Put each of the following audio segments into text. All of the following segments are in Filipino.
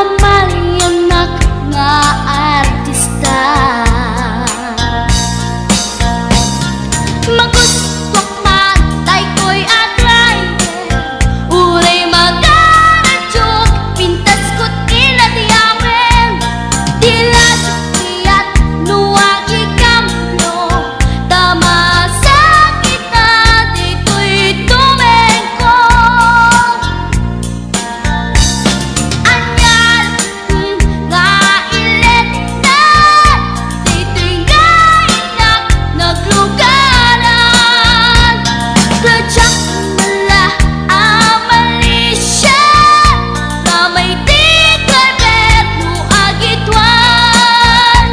mamayanak nga artista. Magustok man tay ko'y atrayer, uray magaradyok, pintas ko't inadiyawen. Tila sukiyat nuwagi kamyo, tama sa kita dito'y tumengko. Anyal nga ilet na, dito'y nga inak naglugaran. Tadyak mala amalisya, kamay di karbet no agitwan.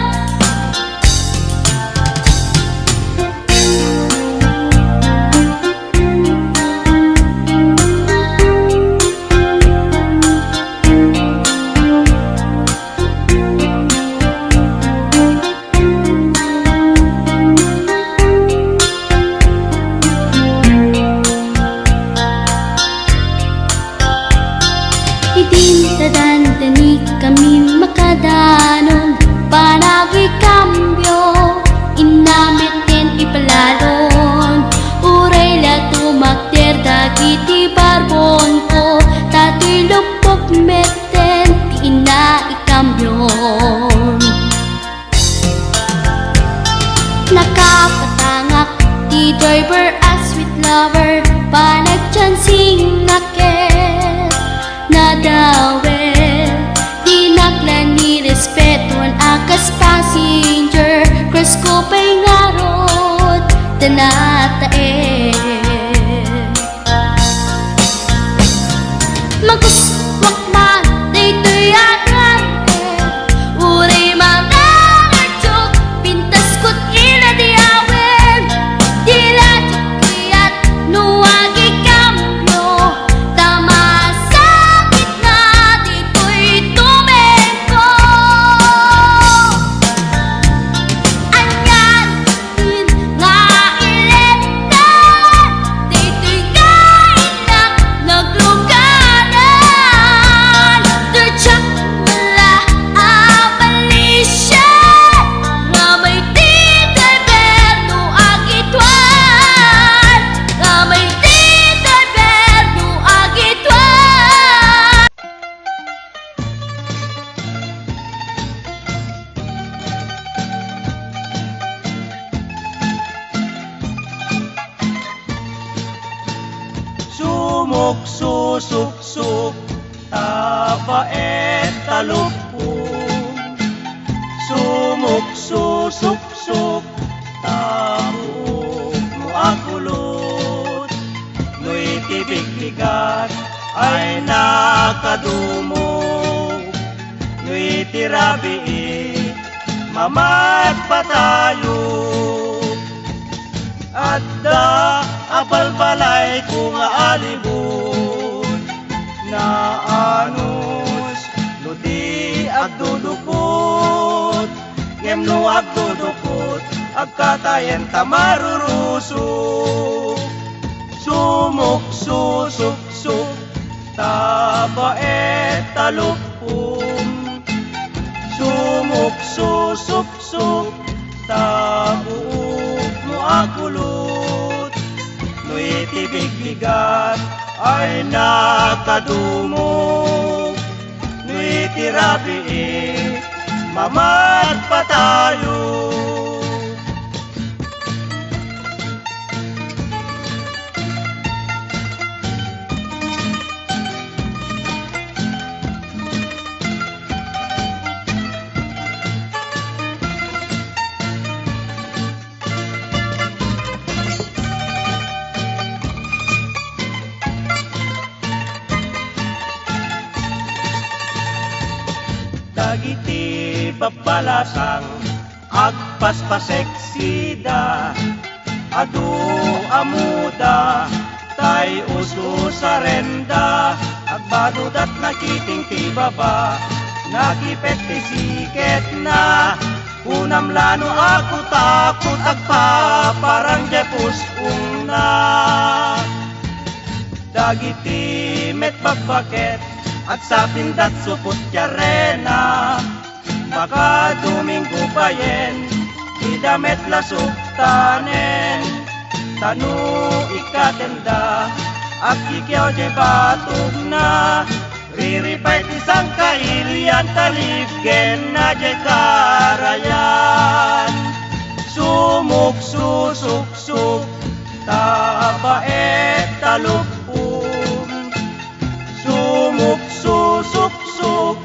Idinadandani kami makadanon, panagi kambyo, inamitin ipalalon. Uray la tumakder dagiti barbon ko, tato'y lupok meten, di ina ikambyon. Nakapatangak di driver as sweet lover, panagchansing naket nadawel. Di naklan ni respetuan akas passenger, cross ko pa'y ngarot tanatae. Maguswak man dito'y agrante, uray magaradyok, pintas ko't inadiyawen. Tila sukiyat nuwagi kamyo, tama sa gitna dito'y tumengko. Anyal nga ilet na, dito'y nga inak naglugaran. Tadyak mala amalisya, kamay di driver no agitwan. Kamay di driver no agitwan. Sumok susuk-suk, tapaet talupong. Sumok susuk-suk, tabuok mo akulot. No'y tibig-bigat ay nakadumog. No'y tirabiit, mamat pa tayo. At da apalbalay kung aalibon, na anus ludi agdudukot. Ngem no agdudukot, agkatayen tamarurusok. Sumok susuk-suk, tabaet talupong. Sumok susuk-suk, tabuok mo akulot. No'y tibig-bigat ay nakadumog. No'y tirabiit, mamat pa tayo. Dagiti babalasang agpaspaseksida, adu amuda tay uso sarenda. Agbadudat nakiting tibaba, nakipet ti siket na. Unam lano ako takot agpaparang jepus una. Dagiti met bagbaket at sa pindat supot yarena. Baka Domingo bayen, di damet lasok tanen, tanu ikatenda, at ikyaw di batog na, riripay isang kailian talibgen na di karayan. Sumuk susuk-suk, tabaet talupum, sumuk susuk-suk,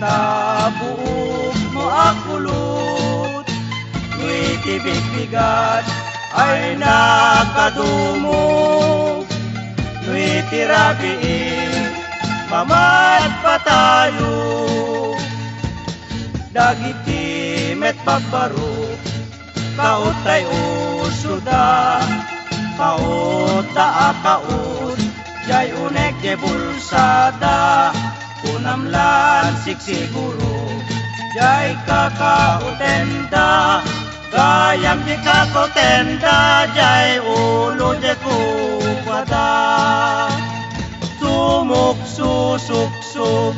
tabuok mo akulot. Nga'y tibig bigat ay nakadumog, nga'y tirabiing mamad pa tayo. Dagiti met bagbaro, kaot tay usuda, kaot ta akaot, jay unek jay bulsada, unamlan siksiguro, jay kakautenda, gayam di kakautenda, jay ulo jay kukwada. Sumuk susuk-suk,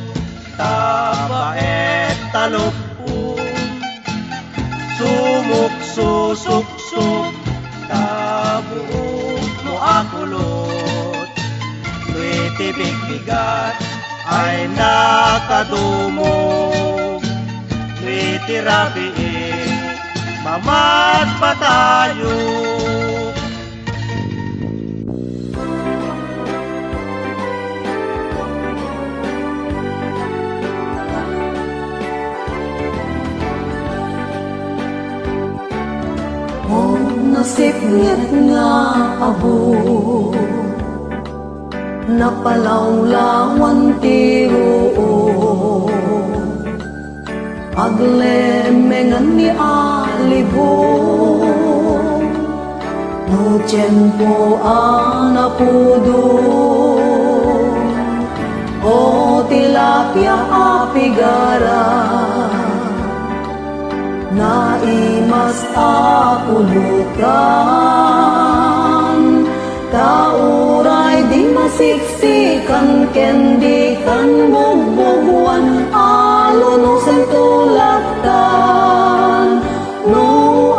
tabaet talupum, sumuk susuk-suk, tabuok mo akulot. Nga'y tibig bigat ay nakadumog, nga'y tirabiing mamad pa tayo. Nasipngit nga abo, napalawlawan tiro, aglemengan ni alibo, no tiempo anapudo, o tilapia apigara, naimas akulutan, tauray di masiksikan, kendi kan bugbuguan, alunusan tulaktan. No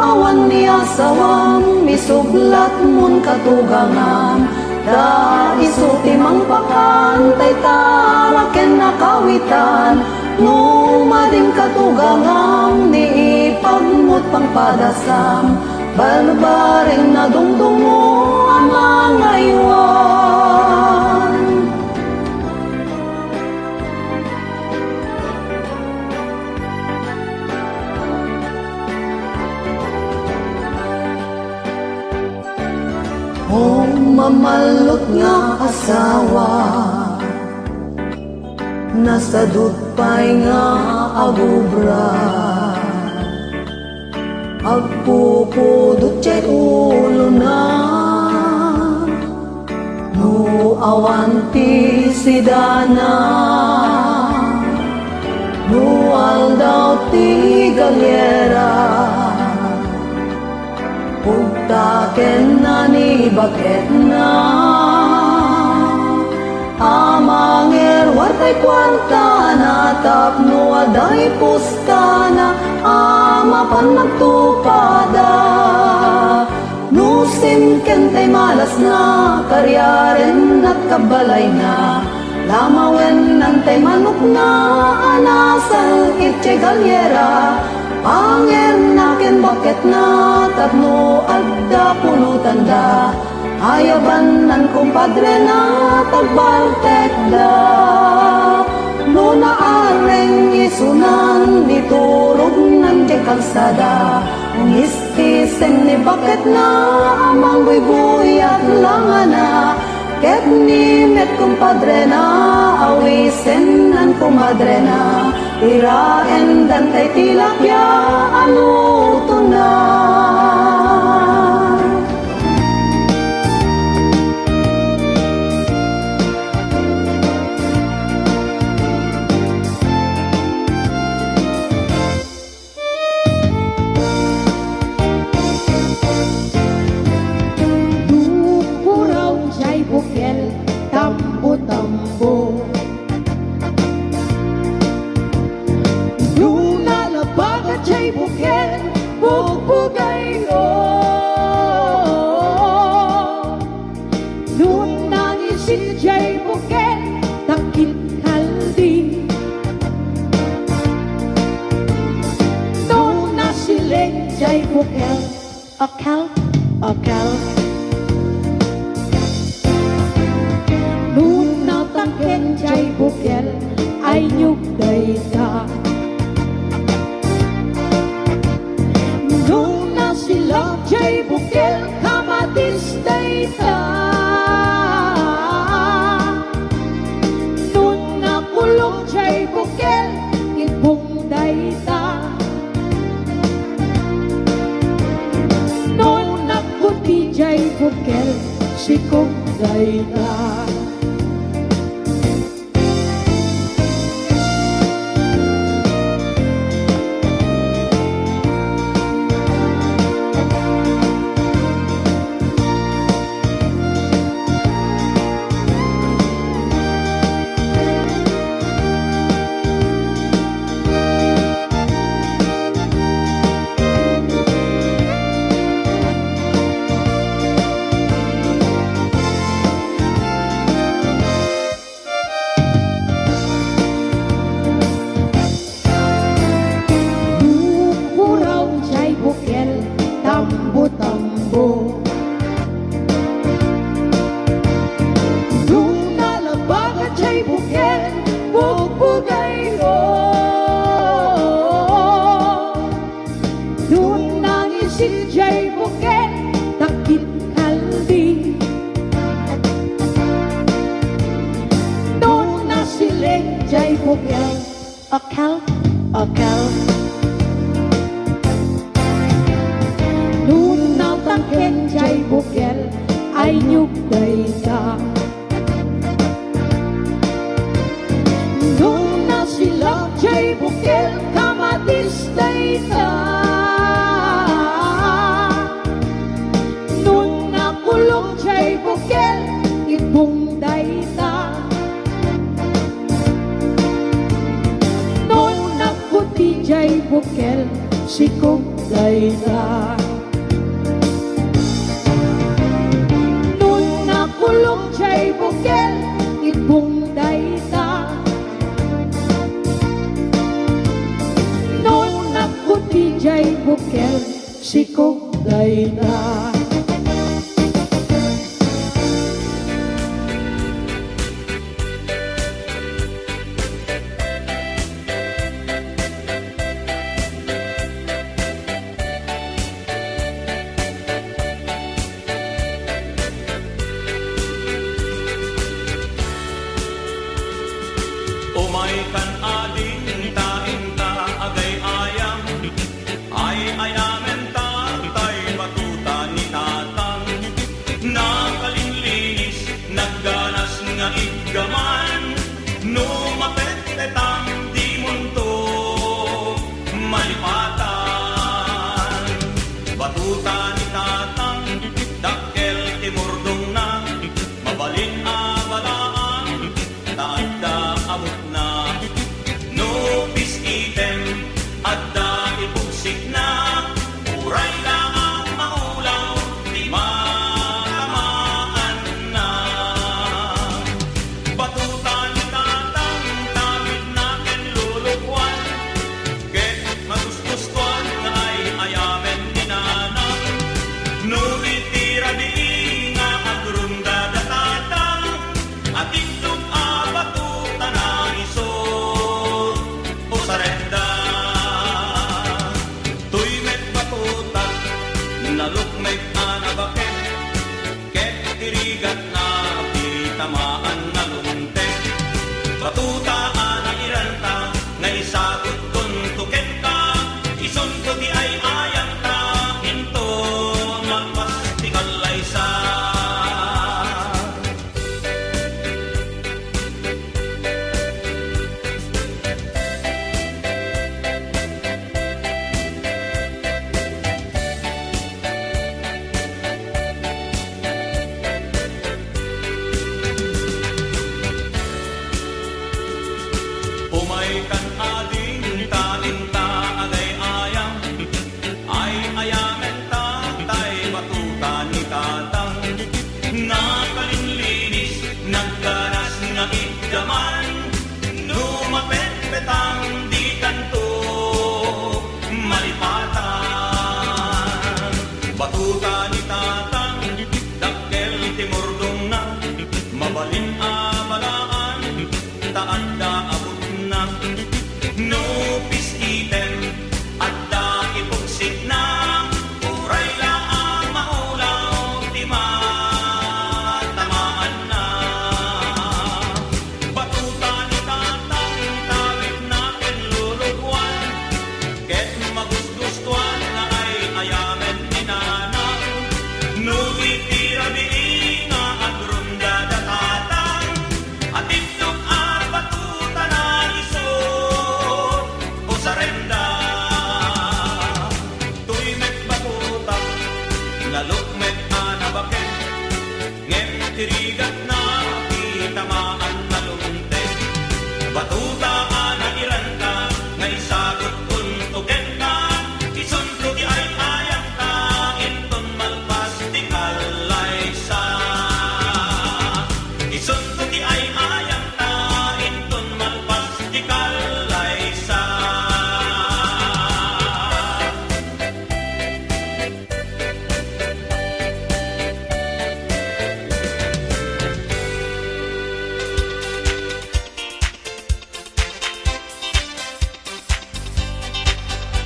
awan niya sawang misublat mun katugangan, da isuti mang pakantay taraken nakawitan. No madim katugangan, ni ipagmut pang padasam, balbaring na dungdungo ang mga iwan. O mamalot nga asawa, nasa dutpay nga agubra, agpupudot jay ulo na, no awanti si dana, no aldaw ti galyera, ugtaken na ni bakit na, amangir watay kwarta na, tapno aday pustana, amapan nagtupada. Nusim kentay malas na, karyaren at kabalay na, lamawen nantay manok na, anasal itche galyera, pangir nakin bakit na, tapno adda pulutan da, ayaban nan kumpadre na tagbaltek da. No naareng isunan diturog nan di kalsada, ngistisen ni bakit na amang buy-buy at langana, ket ni met kumpadre na awisen nan kumadre na, iraen dan tay tilapya aluto na. Akal, akal. Nung natangken jay bukel ay nyug day ka. Nung nasilak jay bukel kamatis day ka. Nung nakulong jay bukel ibong day ka. Nung nakuti jay bukel sikong day ka. Tambo-tambo. Nung nalabag at siya'y bukel, bugbugay ko. Nung nangisip siya'y bukel, takit kaldi. Nung nasiling siya'y bukel, akal, akal. Nung natangken jay bukel ay nyug day ka. Nung nasilak jay bukel kamatis day ka. Nung nakulong jay bukel ibong day ka. Nung nakuti jay bukel sikong day ka. Kulong jay bukel, ibong day ka. Nung nakuti jay bukel, sikong day ka. Umay kan ading taing-ta agay ayam ay ayamen ta tay batuta ni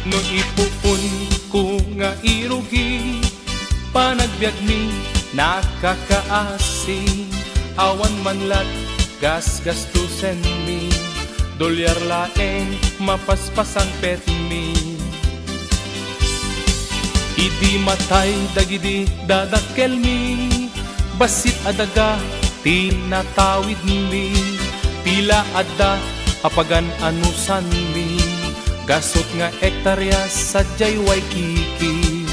No ipuun ko nga irugi, panagbiag mi nakakaasi. Awan man lat gas-gastusen mi, dolyar laeng mapaspasan pet mi. Idi matay dagidi dadakkel mi, basit adaga tinatawid mi. Pila adda apagan anusan mi, gasot nga ektarya sadyay Waikiki.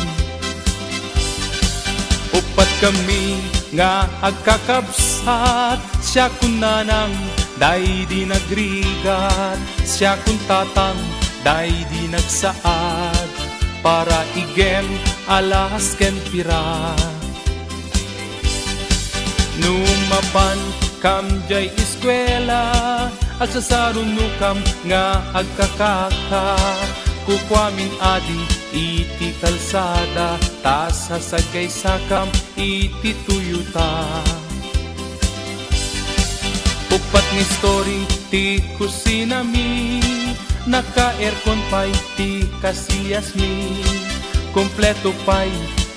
Upat kami nga agkakabsat, siya kun nanang day di nagrigat, siya kun tatang day di nagsaad, para igen alas ken pira. Numapan kam jay eskwela, agsasarunukam nga agkakaka. Kukwamin adi iti kalsada, tas sasagay sakam iti tuyuta. Upat ni story ti kusina mi, naka-aircon pay ti kasilyas mi. Kompleto pay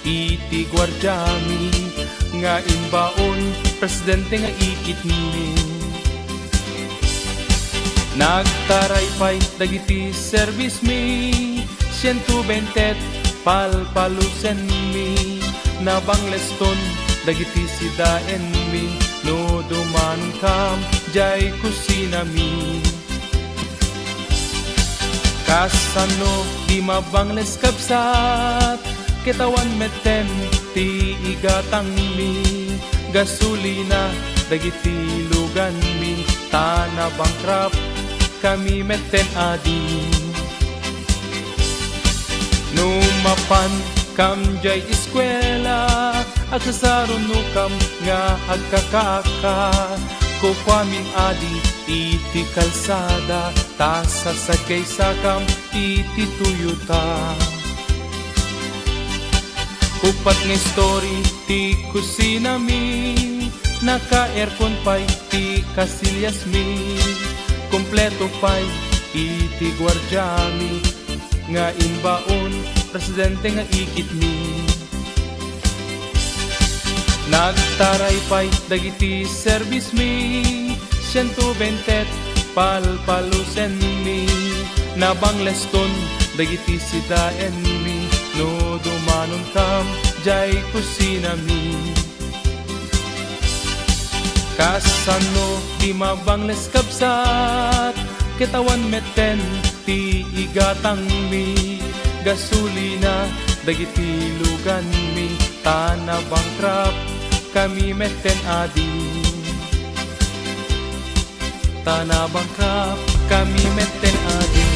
iti gwardya mi, nga inbaon presidente nga ikit mi. Nagtaray pay dagiti service mi, 120 palpalusen mi. Nabangleston dagiti sidaen mi, no duman kam jay kusina mi. Kasano di mabangles kabsat, kitawan meten ti igatang mi. Gasolina dagiti lugan mi, tana bangkrap kami meten adi. Numapan kam jay eskwela, agsasarunukam nga agkakaka. Kukwamin adi iti kalsada, tas sasagay sakam iti tuyuta. Upat nga story ti kusina mi, naka-aircon pay ti kasilyas mi. Kompleto pay iti gwardya mi, nga inbaon presidente nga ikit mi. Nagtaray pay dagiti service mi, 120 palpalusen mi. Nabangleston dagiti sidaen mi, no dumanon kam jay kusina mi. Kasano di mabangles kabsat, kitawan meten ti igatang mi. Gasolina dagiti lugan mi, tana bangkrap kami meten adi. Tana bangkrap kami meten adi.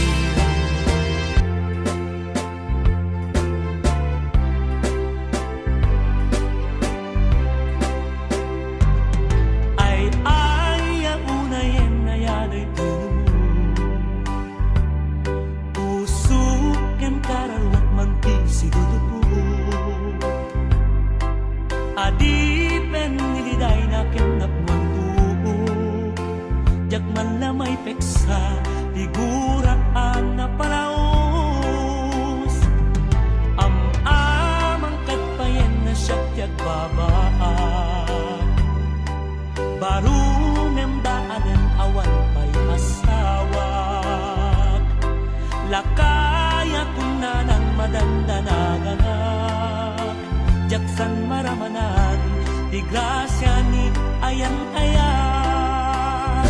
Adipen niliday na kenap mantuo, jak man lamay peksa, figuraan na palaos. Amang katpayen na siya tiyak babaan, barungem daanen awan pa'y asawak. Lakaya kung nanang madandanaganak, jaksan maramanan, di grasya ni ayan-ayan.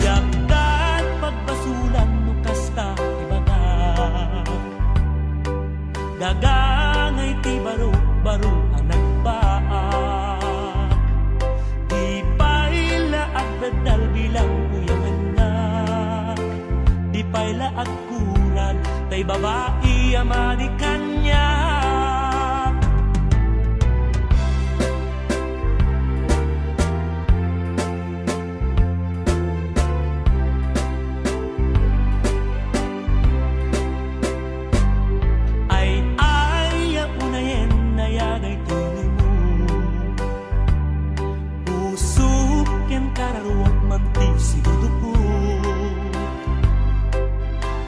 Jakdat pagbasulan nukas ka ibagak, dagangay ti baro-baro ang nagbaak. Di pa'y laag bedal bilang uyangan na, di pa'y laag kuran, tay babae amadikan niya.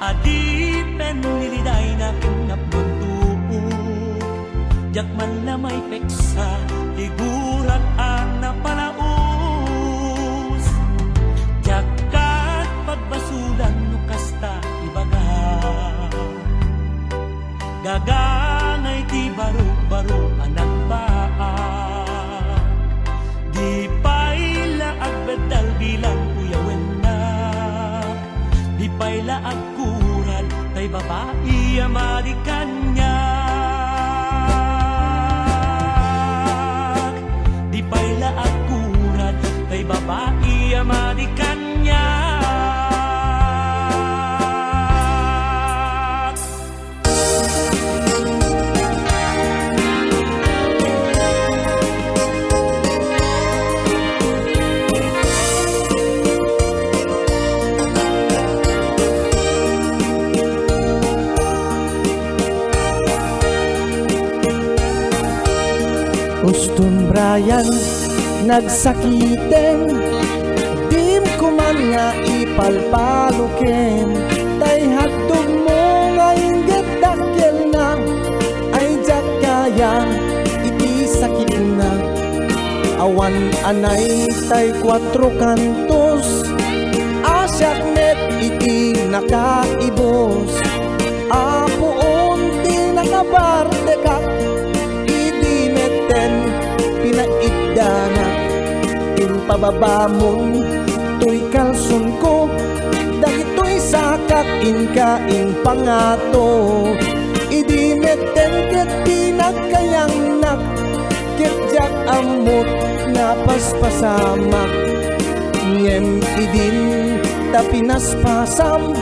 Adib pen niliday na kinapnuntuo jak man na may peksa tiguran ang napalaus jakat pagbasulan no kasta ibaga gagangay ti baro-baro anak baa di payla agbedal bilang uyawen na di payla agkural tay babae amadi kanya di payla agkural tay babae amadi kanya. Uston Brian, nagsakiten dim ko man nga ipalpalukin tay hagdog mo nga inggit dakil na ay jak kaya iti sakit na awan anay tay 4 kantos asyak net iti nakaibos apuon ti nakabardekak pinaigdana in pababamon to'y kalson ko dagito'y sakak in kaing pangato idimeten ket pinagkayang nak ket jak amot na paspasamak ngem idin tapinaspasam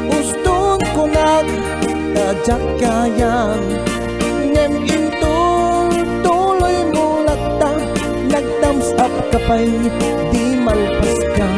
uston ko nag tajak kayang ngem nag-thumbs up ka pa'y di malpas ka.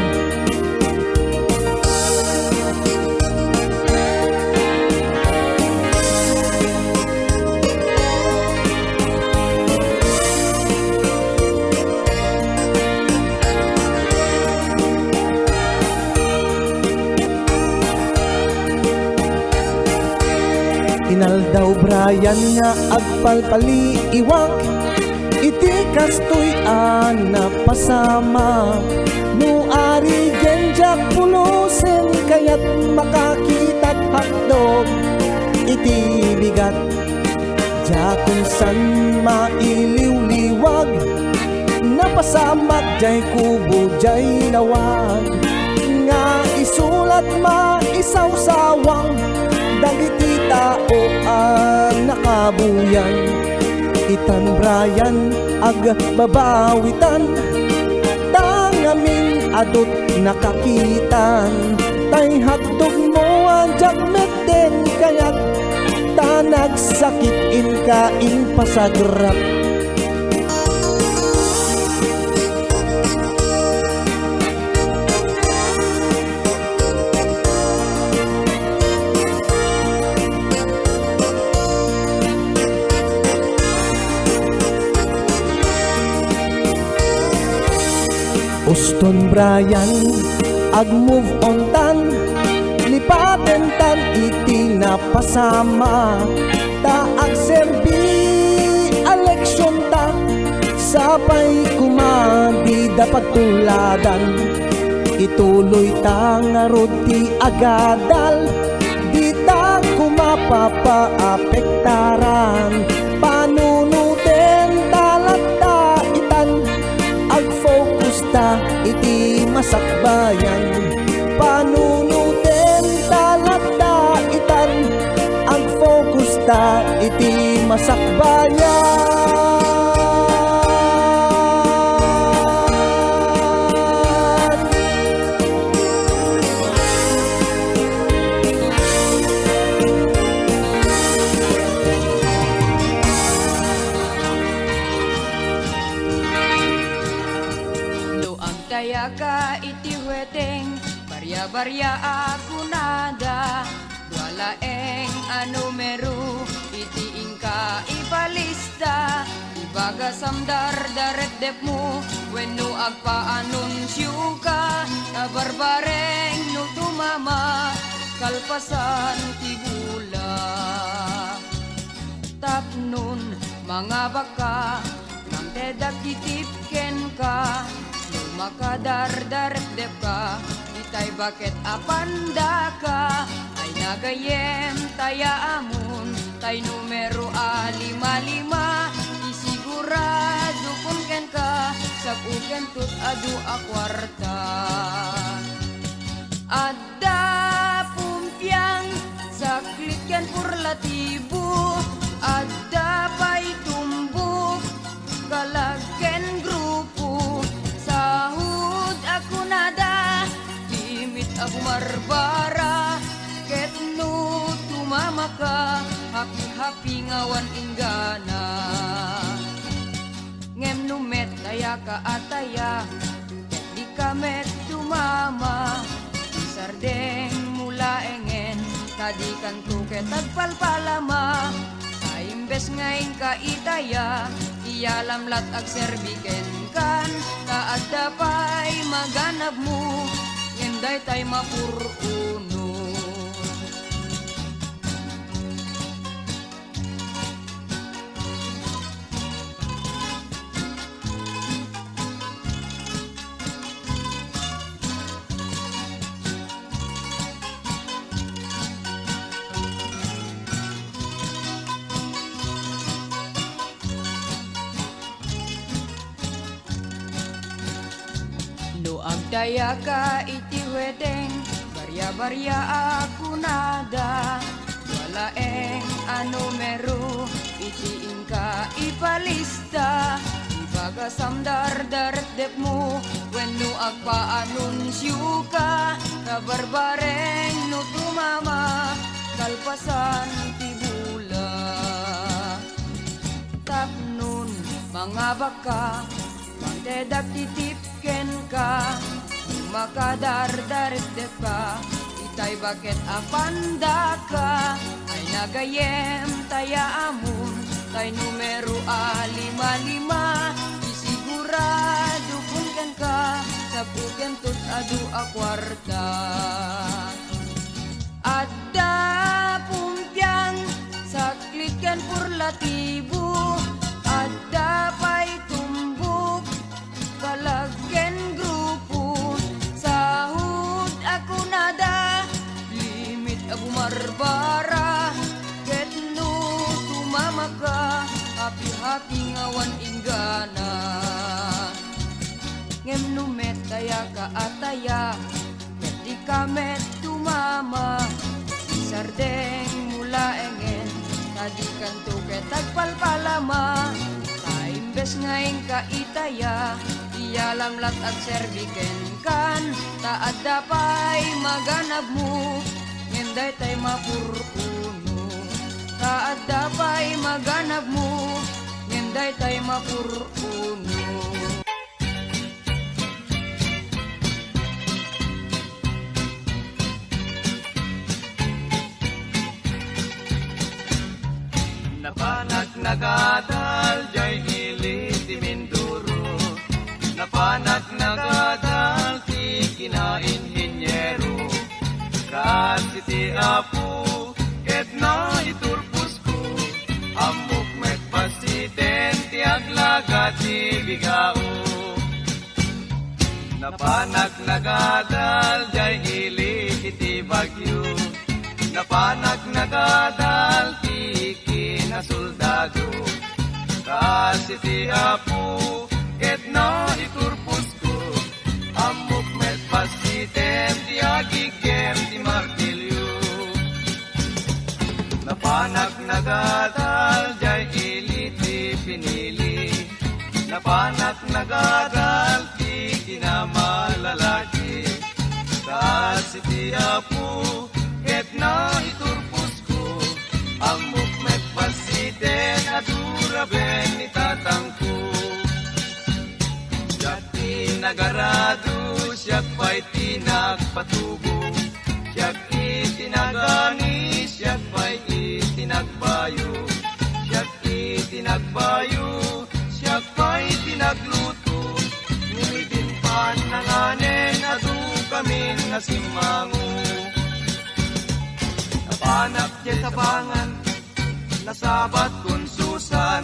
Inaldaw Brian nga agpalpaliiwak iti kastoy napasama no ari genjak pulusen kayat makakitat hakdog iti bigat jakon san mailiw-liwag napasamak jay kubo jay lawag nga isulat maisawsawang dagiti tao ang nakabuyan itan Brian agbabawitan tangamin adot nakakitan tay hagdog mo ang jagmeten kayat tanag sakit in kaing pasagrap. Uston Brian, ag-move on tan, lipaten tan iti napasama, ta ag-serbi eleksyon ta, sapay kumadi dapat tuladan, ituloy ta nga ti agadal, di ta kumapapaapektaran, panunuten talata itan, ag-focus ta iti masakbayan panunuten talata itan ag-focus ta iti masakbayan. Kaya ka iti weteng barya-barya ako nada walaeng anumero iti ingka ipalista ibaga samdar daretdep mo wenno agpaanunsyo ka barbareng no tumama kalpasan tibula. Tapnon mga baka nang tedak titipken ka, lumakadar-dardep ka, itay bakit apanda ka, ay nagayem taya amon, tay numero 55, isigurado kung ken ka, sabuken tut adu a kwarta. Adda pumpiang saklit ken purlatibo, adda pa'y tumbok kalagken grupo, sahud ako nada, limit ako marbara, ket no tumama ka, happy-happy ngawan ingana. Ngem numet taya ka ataya, ket di ka met tumama, sardeng mula engen, tadi kan tuket tagpalpalama, sa imbes ngayon ka itaya, iyalamlat ag serbiken kan, taad dapay maganap mo, yenday tay mapuruno. Daya ka iti wedeng, barya-barya ako nada, wala eng numero, iti ingka ipalista, ibaga samdar-daret dep mo, wenno agpa-anunsyo ka, kabarbareng no tumama, kalpasan tibula. Tapnon mga baka, mantedak titipken ka, makadar-darit ka, itay bakit apanda ka, ay nagayem taya amon, tay numero 55, isigurado kung ken ka, sabuken tut adu a kwarta. Adda pumpiang saklit ken purlatibo, adda pa'y tumbok kalagken grupo, sahud ako nada, limit ako marbara, ket no tumama ka, happy-happy ngawan ingana. Ngem numet taya ka ataya, ket di ka met tumama, sardeng mula engen, tadi kan tuket tagpalpalama, imbes ngayon ka itaya, iyalamlat at serbiken kan, taad dapay maganap mo, ngenday tay mapuruno, taad dapay maganap mo, ngenday tay mapuruno. Napanak nagadal jay ilit ti Minduro, napanak nagadal ti kinain hinyero, kasi ti apo ket na iturpus ko, amok met pasiten ti aglaga ti bigao. Napanak nagadal jay ilit ti bagyo, napanak nagadal ti soldado, kasi ti apo ket na iturpus ko, amok met pasitem ti agigem ti martilyo. Napanak nagadal jay ili ti pinili, napanak nagadal ti kinamalalaki, kasi ti apo ket na iturpus ko, amok met pasiten adura ben itatangko. Siyak tinagarado, siyak pa'y tinagpatubo, siyak itinagani, siyak pa'y itinagbayo, siyak itinagbayo, siyak pa'y tinagluto, nilidin pananganen adu kaming nasimango. Napanak di tabangan, nasabat kun susan,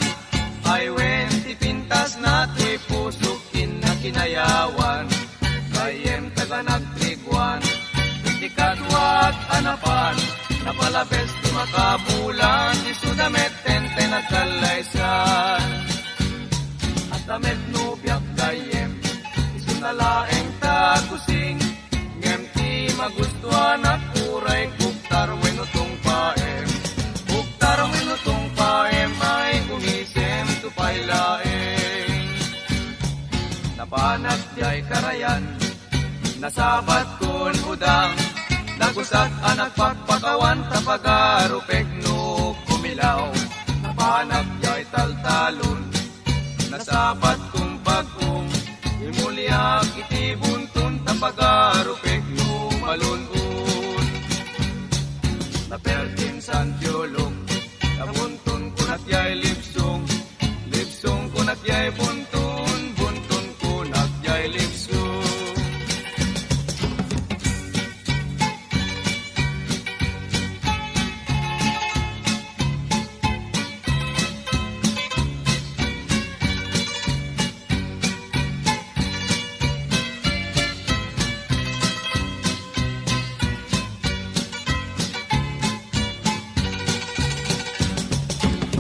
ay wen ti pintas na ti pusukin na kinayawan, kayem taga nagtriguan, iti katwat anapan, napalabes ti makabulan, ti sudamet tente nagkalaysan. At damit nubyak kayem, isunalaeng takusing, ngem ti magustuhan at kuray kuktar wenutong paem. Kuktar wenutong paem ay gumisem tupay laeng. Napanat jay karayan, nasabat kun udang, nagusak anak pagpakawan tapagarupek no kumilaw. Napanat jay taltalon, nasabat kung pagkong, imulyak iti buntun tapagarupek no malunun. Napertin santiolog, nabuntun kunat yay lipsong, lipsong kunat yay buntun, buntun kunat yay lipsong.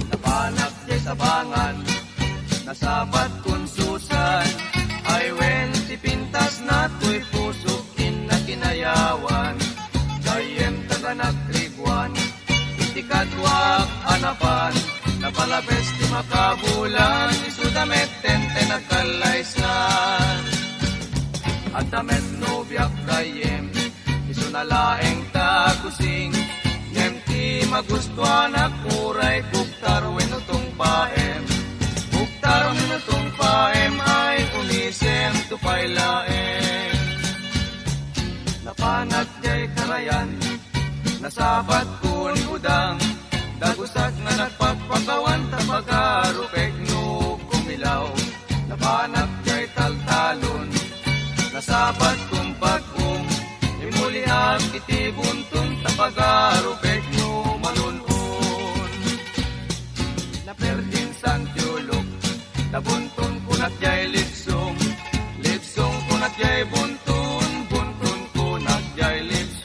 Napanak di sabangan, nasabat kun susan, ay wen ti pintas na tuy pusukin na kinayawan, kayem taga nagtriguan, iti katwak anapan, napalabes ti makabulan, ti sudamet tente nagkalaysan. At damet nubyak kayem, isunalaeng takusing, ngem ti magustuhan at kuray kuktar wenutong paem. Kuktar wenutong paem ay umisem tupay laeng. Napanat jay karayan, nasabat kun udang, dagusak nga nagpagpakawan tapagarupek no kumilaw. Napanat jay taltalon, nasabat kung pagkong, imuliak iti buntun tapagarupek no malunun. Naperdin santiulog, nabuntun kunat jay lipsong, lipsong kunat jay buntun, buntun kunat jay lipsong.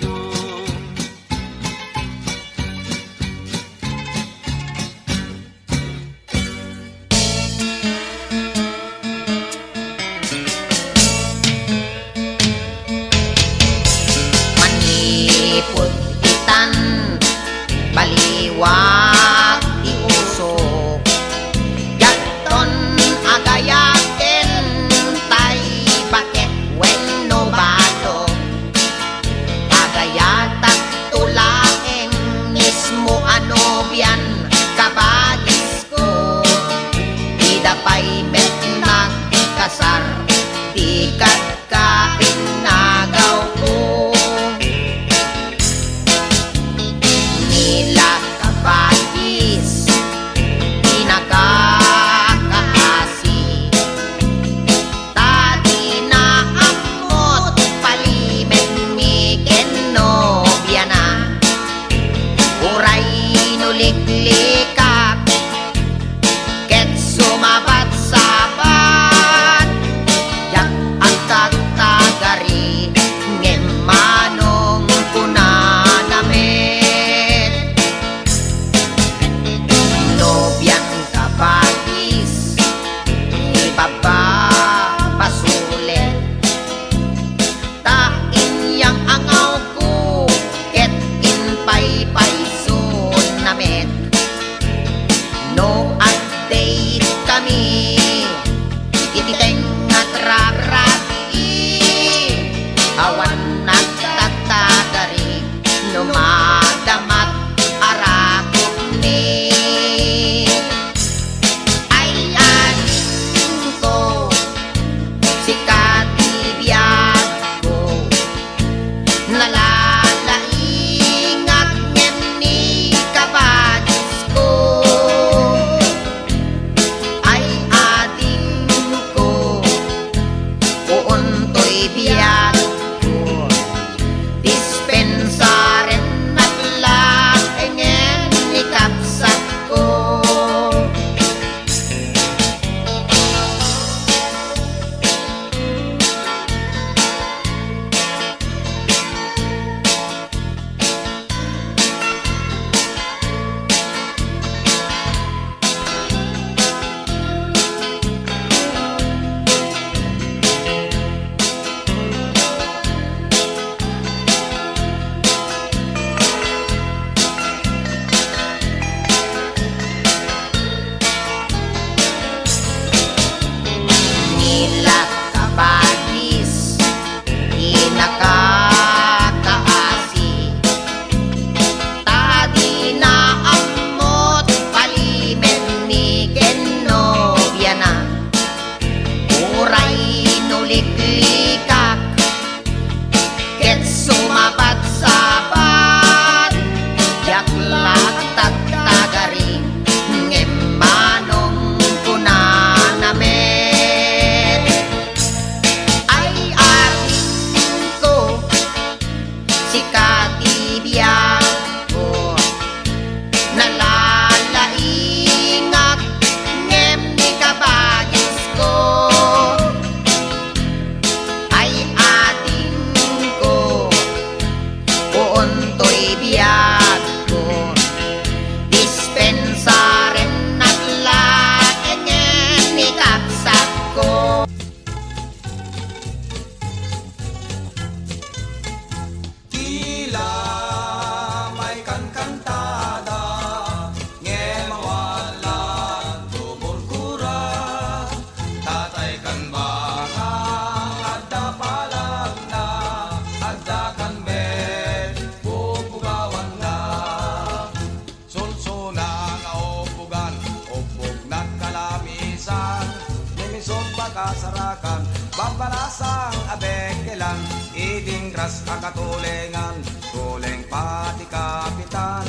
kas akatulingan, tuling pati kapitan,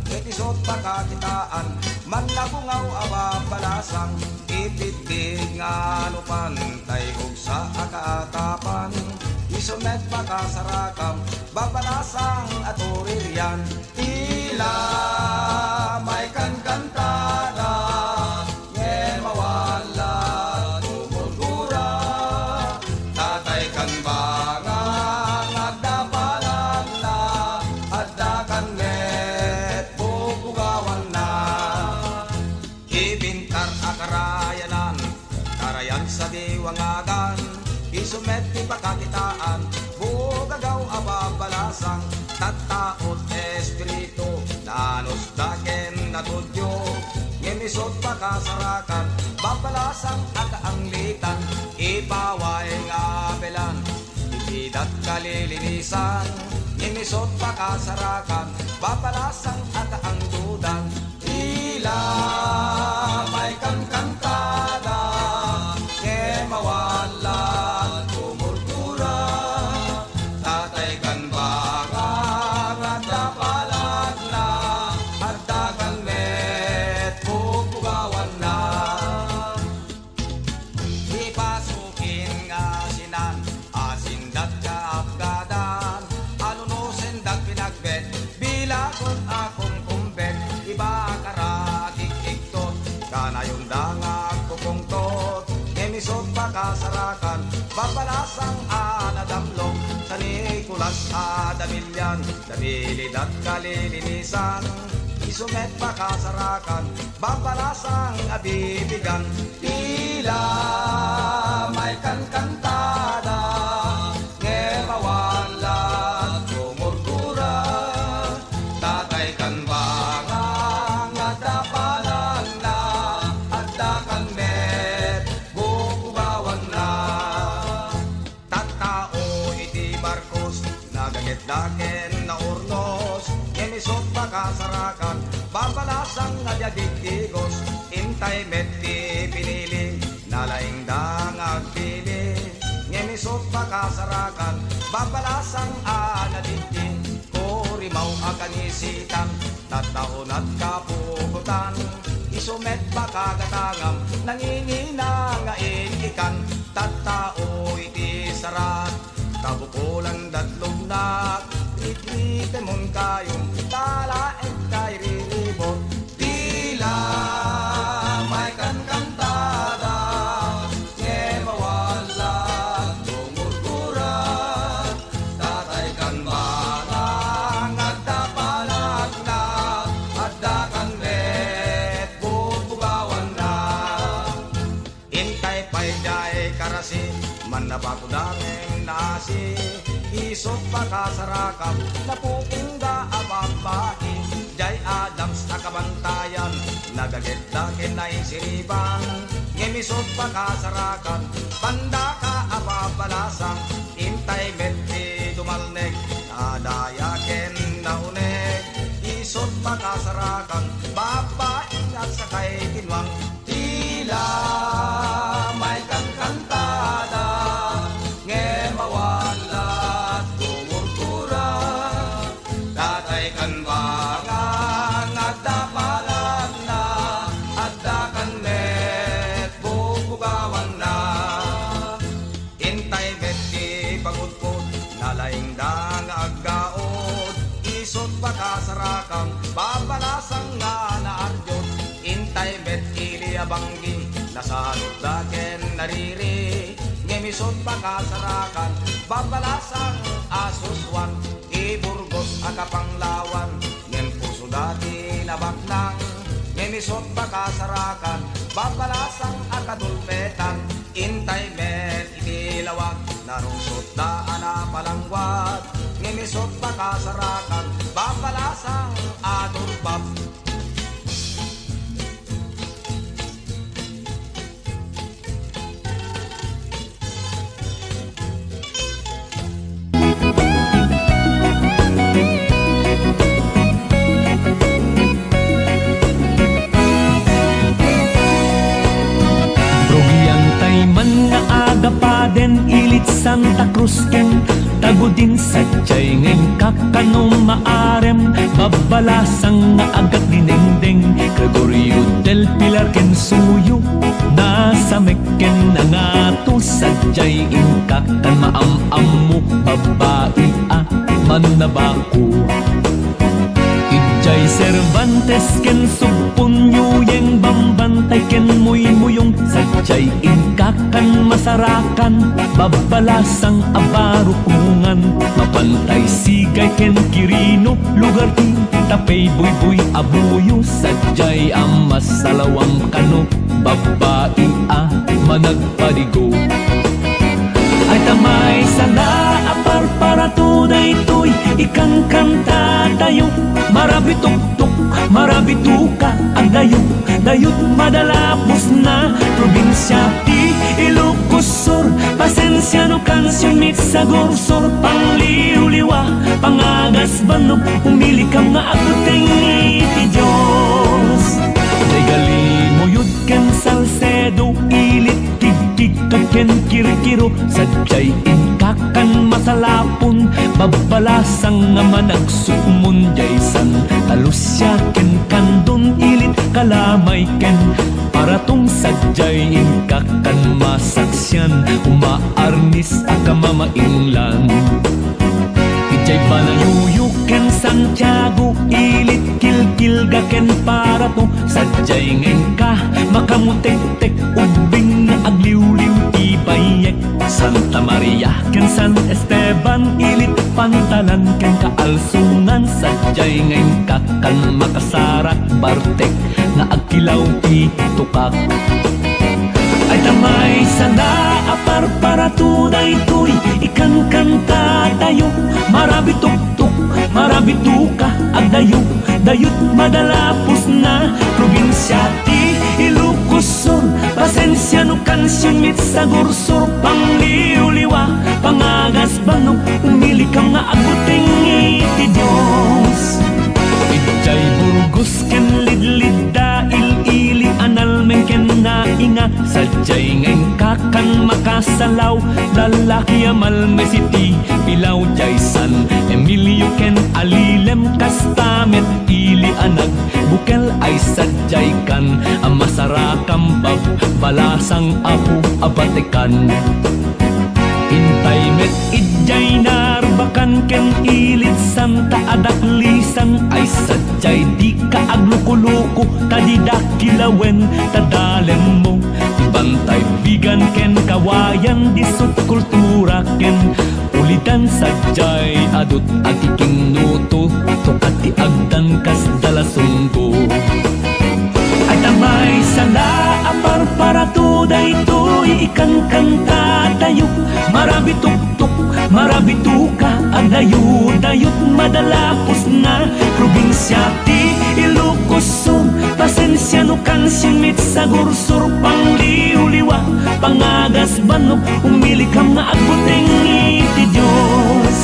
etisot pakakitaan, manlabungaw ababalasang, ipitbig nga anupan, tayo sa akaatapan, isumet pakasarakan, babalasang at uriryan, tila may kankantada, nge mawala tumulgura, tatay kan bangang agdapalan na, adda kan met bubugawan na, ibintar akarayanan, karayan sa diwangagan, isumet di pakakitaan, bugagaw ababalasang, tataot espiritu, nanos daken natudyo, ngemisot pakasarakan, babalasang akaanglitan, ipaway nga belan, ipidat kalilinisan, ngemisot pakasarakan, babalasang akaangdudan, tila may kangkantada, nge mawala tumurtura, tatay kan bangang at dapalag na, at dagan met pupugawan na. Di pasukin nga sinan, asindat ka apgadan, alunusin dat pinagbet, bilagon akong kumbet, iba karagig iktot, kanayon dangag kupungtot, emisot pakasarakan, babalasang anadamlong, sa Nicolas adamilyan, dabilid at kalilinisan, isumet pakasarakan, babalasang abibigan, tila may kankantada, nge mawala tumurtura, tatay kan bangang at dapalan na, at dakan met bubugawan na, tattao iti barkos, nagagit-daken na urnos, emisot pakasarakan, babalasang adyadigdigos, intay met di pinili, nalaing dangag pili, emisot pakasarakan, babalasang anadigdig, kurimaw akanisitan, tataon at kapugutan, isumet pakagatangam, nanginginang ikan, tattao iti sarat, kabukulan datlugnak, itrite mon kayong, talaeng kay riribot, tila may kankantada, nge mawala tumurtura, tatay kan bangang at dapalag na, at dakan met bubugawan na, intay pa'y day karasi, manabakudangeng nasi, isot pakasarakan, napupingga ababai, jay Adams akabantayan, nagagit-dakin na isiribang, ngemisot pakasarakan, pandaka ababalasang, intay metri dumalnek, nadayaken na unek, isot pakasarakan, babaing at sakay kinwang, tila may kangkantada, nge mawala tumurtura, tatay kan bangang at dapalag na, at dakan met bubugawan na, intay met di pagudpod, nalaing dangag gaod, isot pakasarakan, babalasang nga naarjot, intay met iliabanggi, nasalot daken nariri, ngemisot pakasarakan, babalasang asuswan, iburgos akapanglawan, ngen puso dati nabaknang, ngemisot pakasarakan, babalasang akadulpetan, intay met itilawag, narungsot daan na palangwat, ngemisot pakasarakan, babalasang adurbab. Progyantay man nga aga pa den ilit Santa Cruz ken tagudin sadyay ngayon kakano maarem babalasang nga agat dinengdeng Gregorio del Pilar ken suyo nasa mekken na nga to sadyay ingkakan maam-am mo babae manabako Ijay Cervantes ken supunyo yung bambantay ken muy-muyong sadyay ingkakan masarakan babalasang abarukungan mapantay sigay ken Quirino lugar ti tapay buy-buy abuyo sadyay ang masalawang kano babae managpadigo ay tamay sala apar para tunay to'y ikan kanta tayo marabituk-tuk marabituka ang dayo dayot madalapos na probinsya ti Ilocos Sur pasensya no kansyon mit sa gorsor pangliw-liwa pangagas banog umili kam nga aguteng iti Diyos regali mo yun ken Salcedo ilit ken kirikiro sadyay ingkakan masalapon babalasang nga managsukmon jaysan talusya ken kandon ilit kalamay ken para tong sadyay ingkakan masaksyan umaarnis akamamainglan ijay panayuyo ken Santiago ilit kilkilga ken para to sadyay ngengka makamutek-tek ubing na agliw-liw ibayek Santa Maria ken San Esteban ilit pantalan ken kaalsungan sadyay ngengka kan makasarak bartek na agkilaw ti tukak ay tamay sana apar para tunay to'y ikan kanta tayo marabituk-tuk marabituka agdayo dayot madalapos na probinsya ti Ilocos Sur pasensya no kansyon mit sa gorsor pangliw-liwa pangagas banog umili kam nga aguteng iti Diyos ijay Burgos ken lidlid dail ili analmen ken nainga sadyay ngayon kakan makasalaw lalaki amal mesiti pilaw jaysan Emilio ken alilem kastamet ili anag bukel ay sadyay kan amasarakam balasang apu abatekan Intay met ijay narbakan ken ilit Santa adaklisan ay sadyay di ka aglukuluko tadidakilawen tadalem mo bantay bigan ken kawayan disut kultura ken ulitan sadyay adut agiking nuto tukati agdan kas dalasunggo ay tamay sala apar para tuday to'y ikan kanta tayo marabituk-tuk marabituka ang dayo-dayot madalapos na probinsya ti Ilocos Sur pasensya no kansyon mit sa gorsor pangliw-liwa pangagas banog umili kam nga aguteng iti Diyos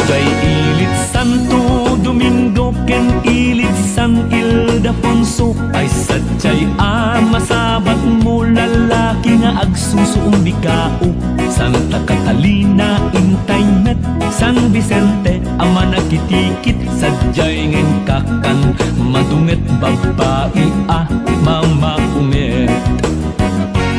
kay ilit Santo Domingo ken ilit San Ildefonso ay sadyay masabat mo lalaki nga agsusuong bikao Santa Catalina Intay met San Vicente ama nakitikit sadyay ngayon kakan madunget babae mamakunget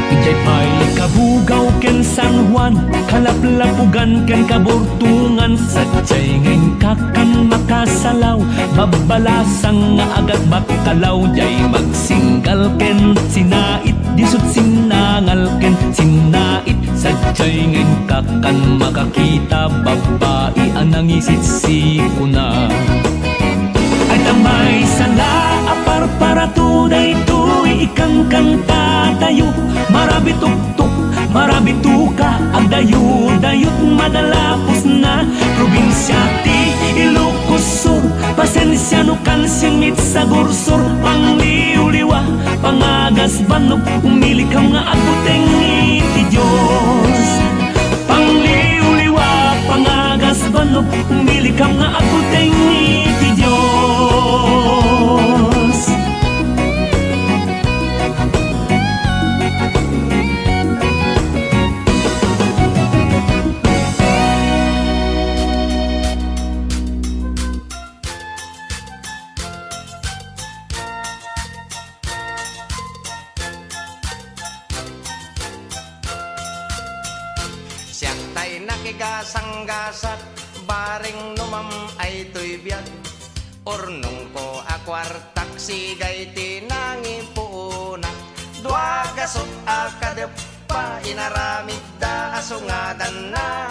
ijay pay kabugaw ken San Juan kalaplapugan ken kabortungan sadyay ngayon kakan makasalaw babalasang nga agad bakalaw jay magsinggal ken sinait disut sinangal ken sinait sadyay ngayon kakan makakita babae anang isitsiko na ay tamay sala apar para tunay to'y ikang kanta tayo marabituk-tuk marabituka ang dayo-dayot madalapos na probinsya ti Ilocos Sur pasensya no kansyon mit sa gorsor pangliw-liwa pangagas banog umili kam nga aguteng iti Diyos pangliw-liwa pangagas banog umili kam nga aguteng iti Diyos nagigasang-gasat baring numam ay tuy biyag urnong ko akwartak sigay tinangi puunak dua gasot akadep pa inaramid da asungadan na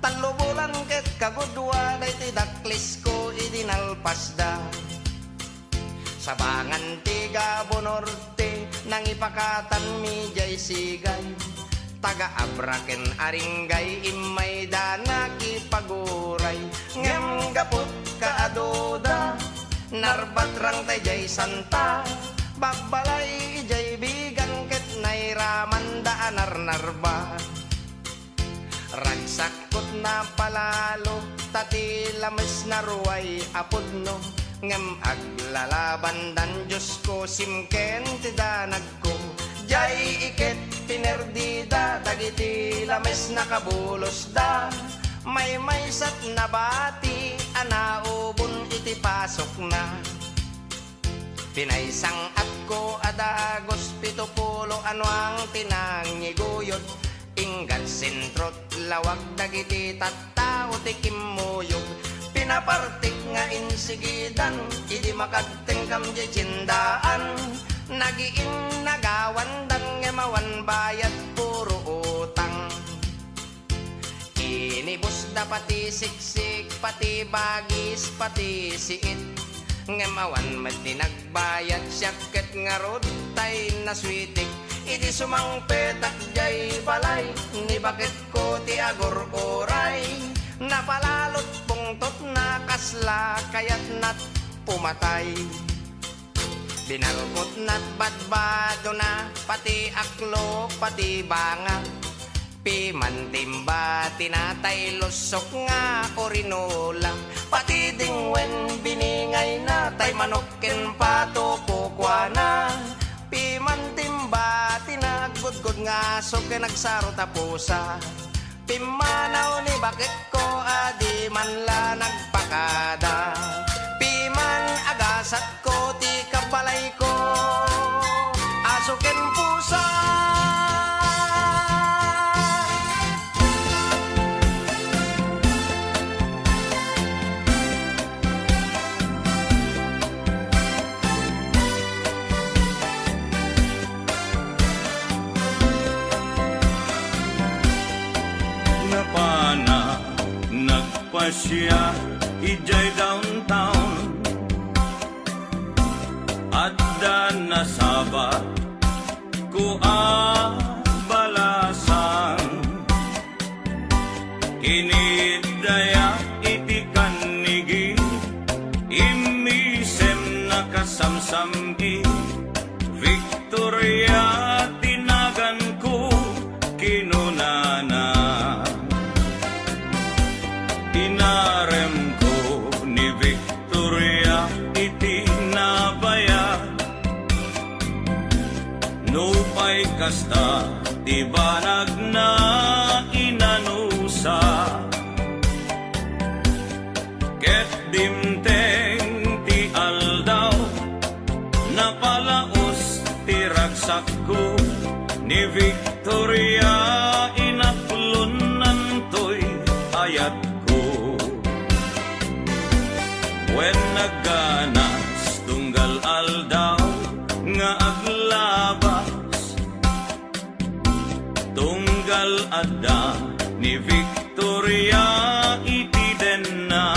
talo bulan ket kagudwa day tidaklis ko idinalpas da sabangan tiga bonorte nang ipakatan mi jay sigay taga abraken aringgay imay da nakipaguray ngem gapot kaadoda narbat rang tay jay santa bagbalay jay bigan ket nairaman da anarnarba ragsakot na palalo tati lames na ruway apodno ngem aglalaban dan Diyos ko simken ti danag ko jay iket pinerdida dagiti lames nakabulos da may sat na bati anaubon iti pasok na pinaisang at ko adagos 70 ano ang tinangiguyod inggan sentrot lawag dagiti tattao ti kimmuyog pinapartik nga insigidan idi makagtengkam di cindaan nagiin nagawan dan ngemawan bayad puro utang inibus da pati siksik pati bagis pati siit ngemawan mati nagbayad syaket ngarod tay naswitik idi sumangpetak jay balay ni bakit ko ti agor oray napalalot pungtot na kasla kayat nat pumatay binalkot nat badbado na pati aklo pati banga pimantimba tinatay lusok nga orinola pati dingwen biningay na tay manokken pato kukwana pimantimba tinagudgod nga sok nagsaro tapusa pimanaw ni bakit ko adi man la nagpakada piman agasat ko ti kabalay ko asuken pusa napana nagpasya ijay downtown adda nasabat ko balasan kinidaya iti kanigi imisem nakasamsamgi Victoria tinagan ko kinunana inarem ko ni Victoria iti nabaya nupay kasta ti banag na inanusa ket dimteng ti aldaw napalaos ti ragsak ko ni Victoria inaplunan to'y ayat when nagganas tunggal aldaw nga aglabas tunggal adda ni Victoria iti denna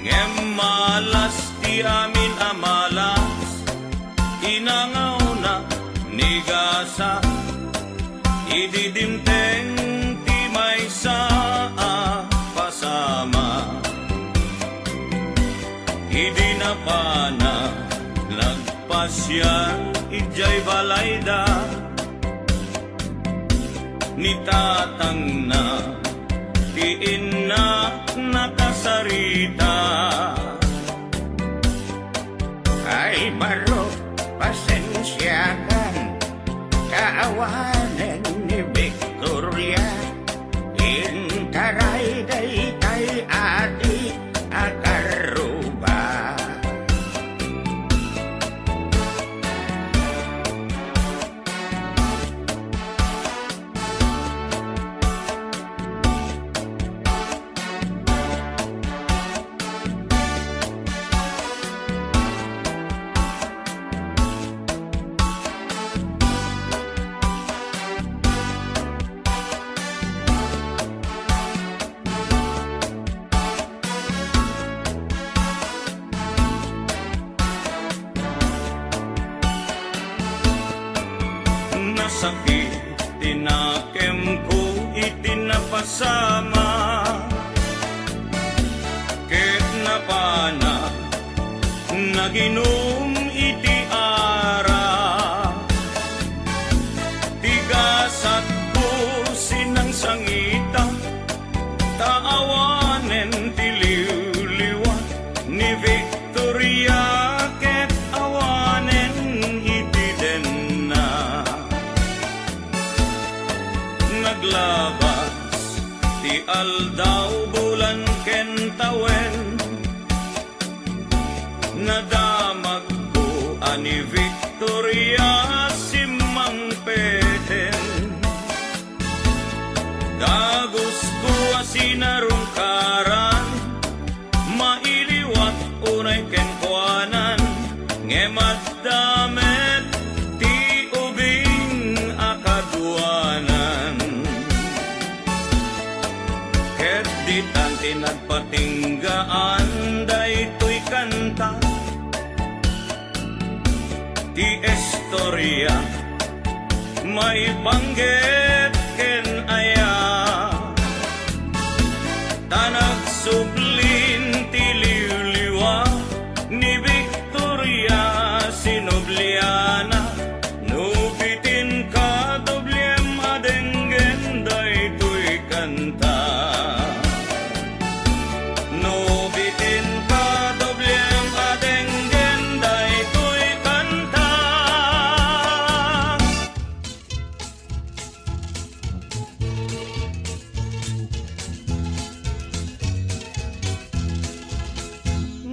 ngem malas ti amin amalas inangaw na ni gasa ididimteng ti may saa pasama idi na pana nagpasya ijay balayda ni tatang na tiin na nakasarita ay baro pasensyakan kaawanan ni Victoria intaray day kay ati akaruba sakit tinakem ko itinapasama ket napana naginom iti ara tigasat po sinang sangita taawanen tiliw-liwat ni Victoria ket awanen iti denna naglabas ti aldaw bulan ken tawen nadamag ko ani Victoria simang peten dagos ko asinarungkaran mailiwat unay ken kuanan ngemat damet ti ubing akaduanan ket ditan tinagpatinggaan daytoy kanta ti istorya may banggit ken aya tanag sublin ti liwliwa ni Victoria Sinobliana nubitin ka doblem adenggen daytoy kanta nubitin ka doblem adenggen daytoy kanta.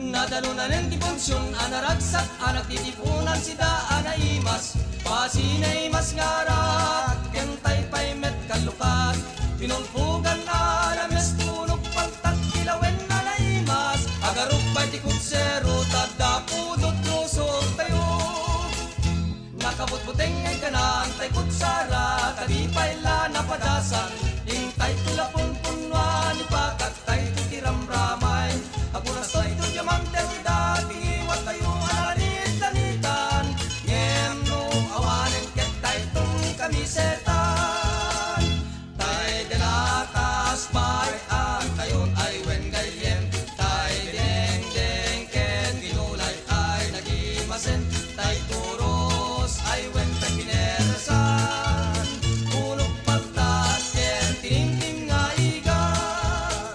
Nadalunan ti funksyon anaragsak anak titipunan sida anaimas pasinay mas ngarak kentay pay met kalukat pinulpugan alames tulog pagtag kilawen anaimas agaruk pay ti kutsero tadapudot lusog tayo nakabutbuteng ay kanang tay kutsara kadipay la napadasan ingtay tulapon punwa ni pakat tay titiramramay apunas to'y tudyamang delda tingiwat tayo alanit-lanitan ngem no awanen ket tay tong kamisetan tay delatas pay ang tayon ay wen gayem tay deng ken ginulay ay nagimasen tay turos ay wen tay pineresan ulok pagtat ken tinimtim nga igat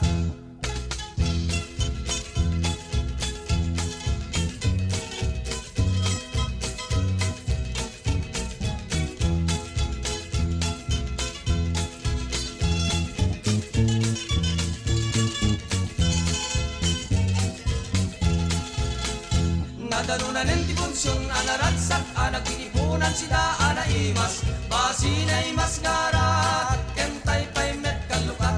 nadalunan ti funksyon anaratsak anak titipunan sida anaimas pasinay mas ngarat kentay pay met kalukat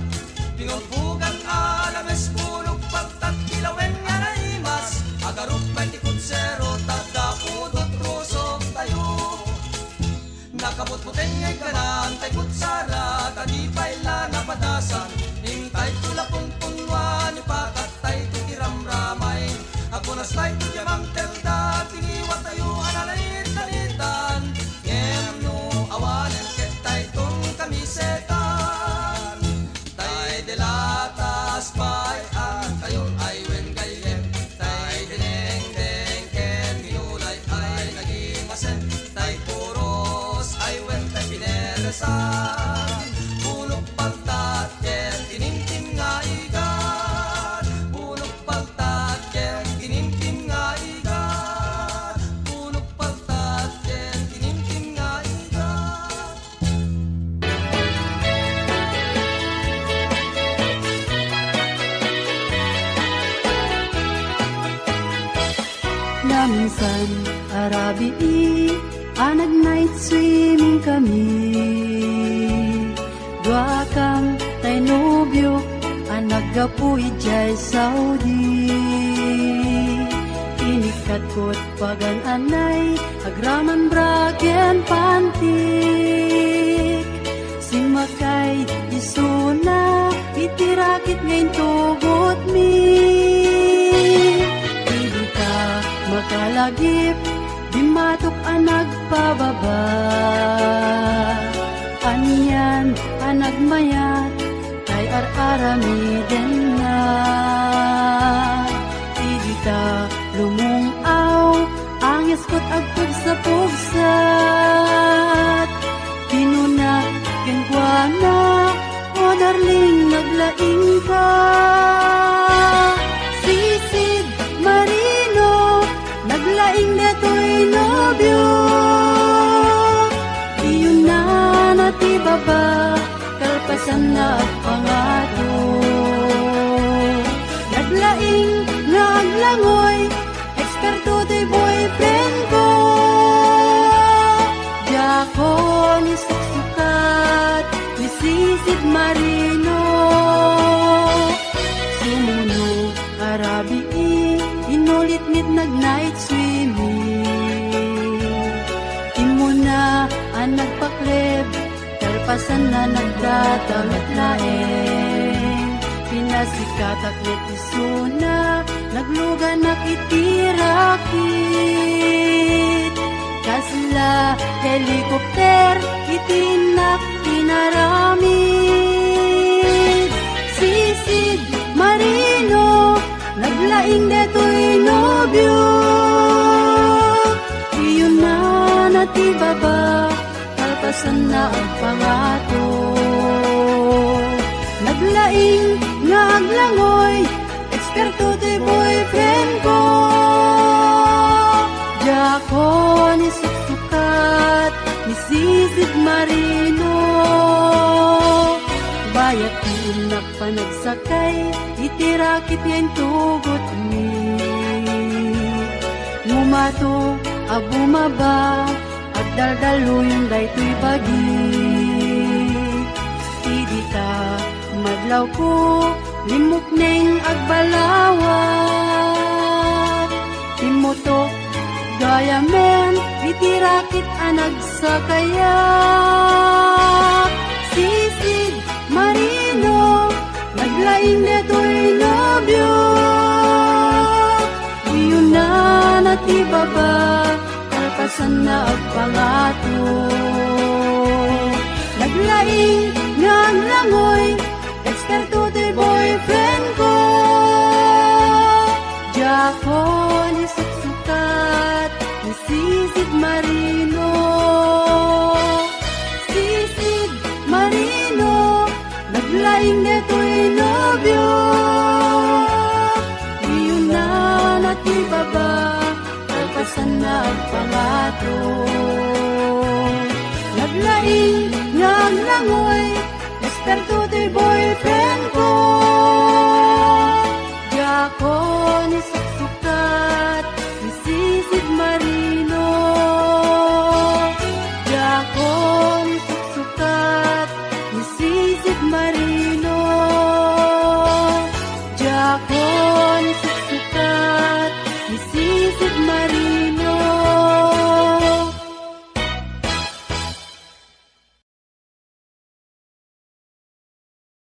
pingulpugan alames pulog pagtat kilawen anaimas agaruk pay ti kutsero tadapudot rusok tayo nakabutbuteng ay kanan tay kutsara kadipay la napadasan hintay tulapon punwa ni pakat tay titiramramay apunas tay tudyamang telda tiniwat tayo analait-lanitan ngem no awanen ket tay tong kamisetan tay delatas pay ang tayon ay wen gayem tay dineng ken ginulay ay nagimasen tay puros ay wen tay pineresan ulok pagtat ken tinimtim nga igat ulok pagtat ken tinimtim nga igat ulok pagtat ken tinimtim nga igat. Naminsan arabi anag night swimming kami dua kang tay nobyo anag gapuy jay Saudi inikat ko't pagan anay agraman bragen pantik simakay isuna itirakit ngayon tugot mi hindi ka makalagip di matok ang nagpababa Anyan anagmayat kay ar-aramiden na. Idita lumungaw ang iskot agpug sa pugsat. Tinuna kenkwana o darling naglaing ka. Sisid Marino naglaing detoy nobyo. Iyon na nati baba kalpasan na pangato. Naglaing nga aglangoy eksperto to'y boyfriend ko. Diyako ni suksukat ni Sisid Marino. Sumuno arabi inulit-nit nag-night swimming. Imo na ang nagpakleb kalpasan na nagdatamit laeng. Pinasikat aklit isuna nagluga nakitirakit. Kasla helikopter itinak pinaramid. Sisid Marino naglaing detoy nobyo. Iyon na nati baba kalpasan na ang pangato. Naglaing nga aglangoy eksperto to'y boyfriend ko. Diyako ni suksukat ni Sisid Marino. Bayat iinak pa nagsakay itirakit yan tugot ni. Ngumato abumaba at daldalo yung daytoy bagi. Idita madlaw ko limok neng agbalawat. Timutok gaya men itirakit anag sa kaya. Sisid Marino naglaing detoy nobyo. Iyon na nati baba kalpasan na agpangato. Naglaing nga langoy eksperto to'y boyfriend ko. Diyako ni suksukat ni Sisid Marino. Sisid Marino naglaing detoy nobyo. Iyon na nati baba kalpasan na agpangato. Naglaing nga langoy eksperto to'y boyfriend ko. Diyako ni suksukat ni Sisid Marino. Diyako ni suksukat ni Sisid Marino. Diyako ni suksukat ni Sisid Marino.